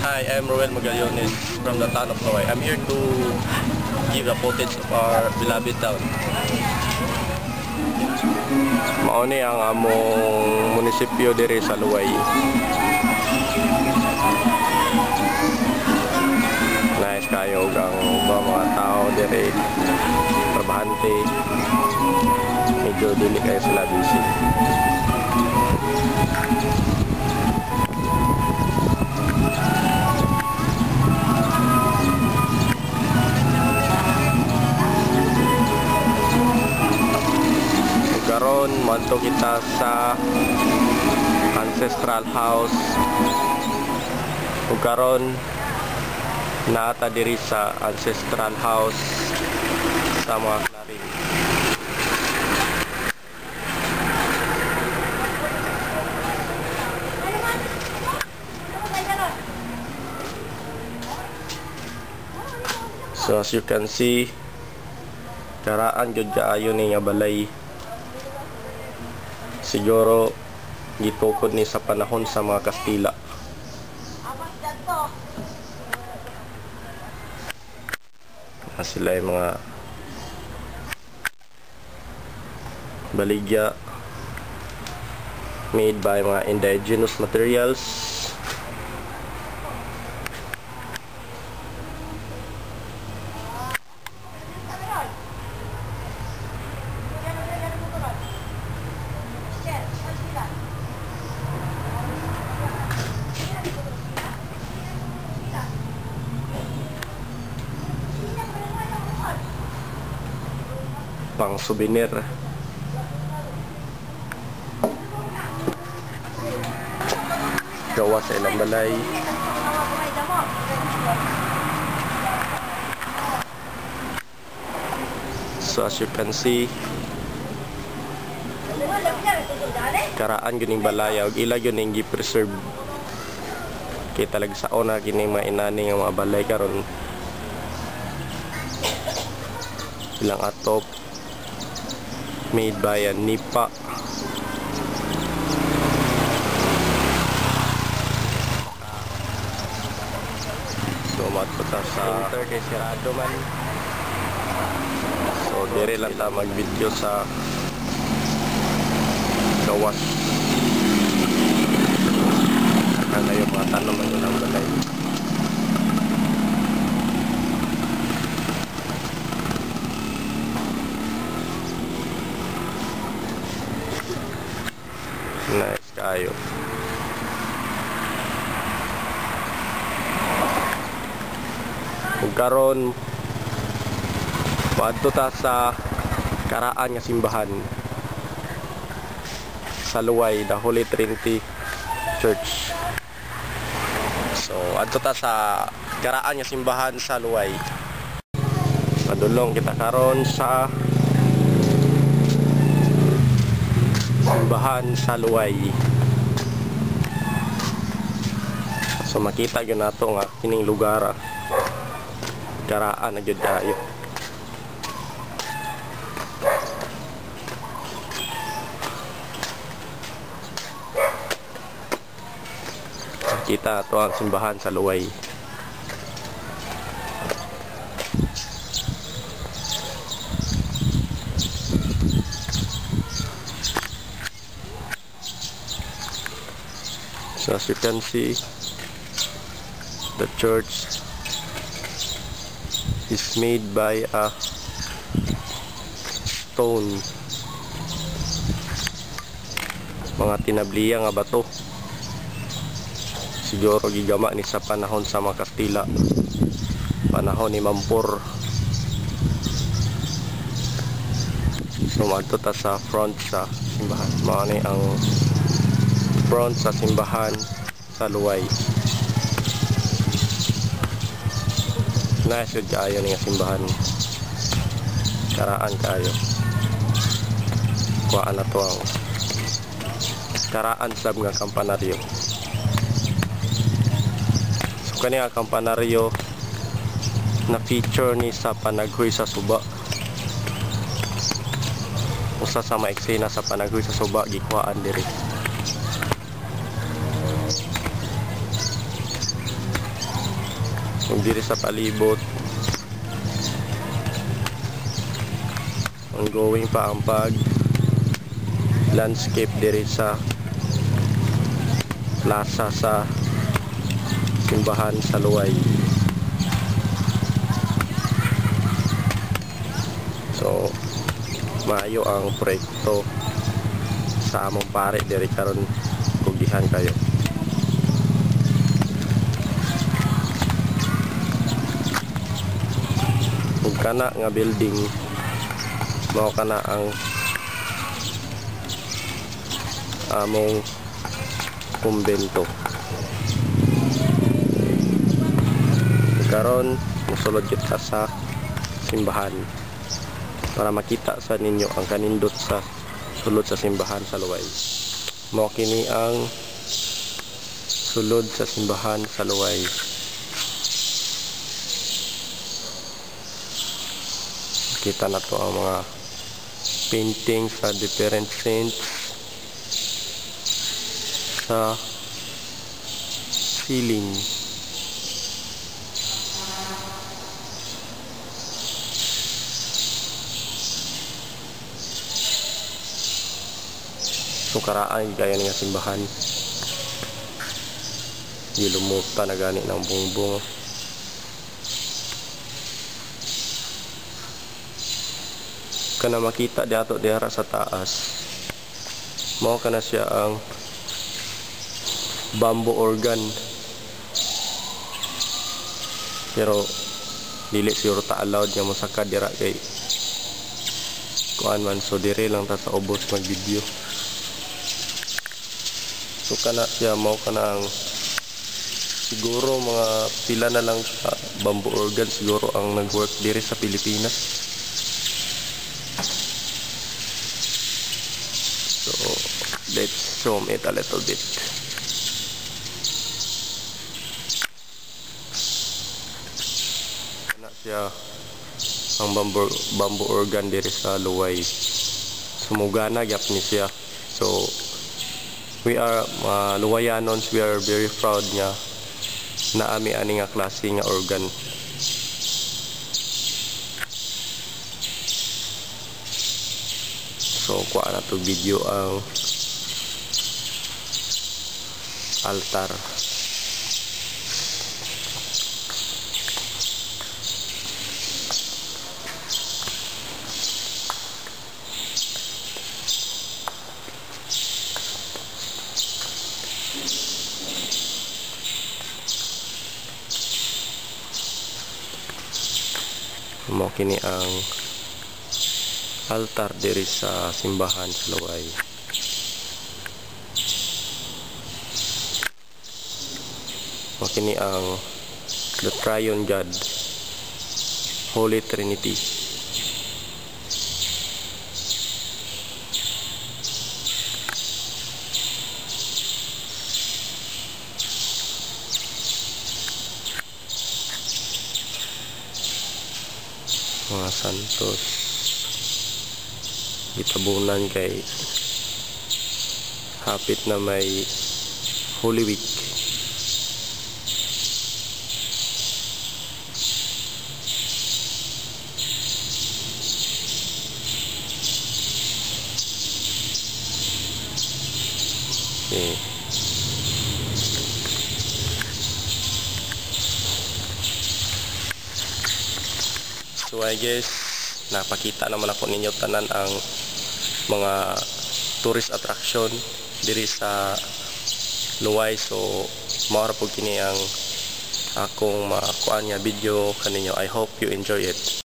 Hi, I'm Roel Magallones from the town of Loay. I'm here to give a footage of our beloved town. Mauni ang among munisipyo diri sa Loay. Nice kayo ang mga tao diri. Trabahante. Medyo dili kayo sila busy. Karon manto kita sa ancestral house. Ug karon naata diri sa ancestral house sa mga klaring. So as you can see, karaan gyud kaayo ni nga balay. Siguro gitukod ni sa panahon sa mga Kastila. Sila yung mga baligya made by mga indigenous materials. Pang souvenir. Gawa sa ilang balay. So as you can see, karaan gining balay ug ila gyud ning gi-preserve. Kay talag sa una kining mga inani nga mga balay karon ilang atop made by a nipa. So matputa sa enter kay sirado man. So dire lang ta mag-video sa gawas. Kana yung mga tanong man ng balay. Nice kayo. Ug karon paadto ta sa karaan nga simbahan sa Luway, the Holy Trinity Church. So adto ta sa karaan nga simbahan sa Luway. Padulong kita karon sa simbahan sa Luway. So makita gyud nato nga kining lugar karaan na gyud kayo. Makita ato ang simbahan sa Luway. So as you can see, the church is made by a stone. Mga tinabliya nga bato. Siguro gigama ni sa panahon sa mga Kastila. Panahon ni Mampur. So madto ta sa front sa simbahan. Mao ni ang front sa simbahan sa Luway. Nice yun kayo nga simbahan. Karaan kayo. Kuhaan na to ang karaan sab nga kampanaryo. So kani nga kampanaryo na feature ni sa panaghoy sa suba. Usa sa maeksena sa panaghoy sa suba gikuhaan diri. Kung diri sa palibot, ongoing pa ang pag landscape diri sa plaza sa simbahan sa Luway. So maayo ang proyekto sa among pare diri karon, kugihan kayo. Ug kana nga building mao kana ang among kumbento. Karon musulod kita sa simbahan para makita sa ninyo ang kanindot sa sulod sa simbahan sa Luway. Mao kini ang sulod sa simbahan sa Luway. Kita na to ang mga painting sa different saints sa ceiling. So karaan gaya nga simbahan, gilumuta na gani ng bungbong. Kana makita diato diara sa taas, mao kana siya ang bamboo organ, pero dili siguro ta allowed nga mosaka dira kay kuan man, so dire lang ta sa ubos mag video. So kana siya mao kana ang siguro mga pila na lang sa bamboo organ siguro ang nag-work dire sa Pilipinas. So let's zoom it a little bit. Kana siya ang bamboo organ diri sa Luway. Sumugana gyap ni siya. So we are Luwayanons, we are very proud nga na ami ani nga klase nga organ. So kuha na to video ang altar. Mao kini ang altar diri sa simbahan sa Luway. Mao kini ang the Triune God, Holy Trinity. Mga santos gitabunan kay hapit na may Holy Week. Okay. So I guess napakita naman ako ninyo tanan ang mga tourist attraction diri sa Luway. So mao ra pud kini ang akong makuan nga video kaninyo. I hope you enjoy it.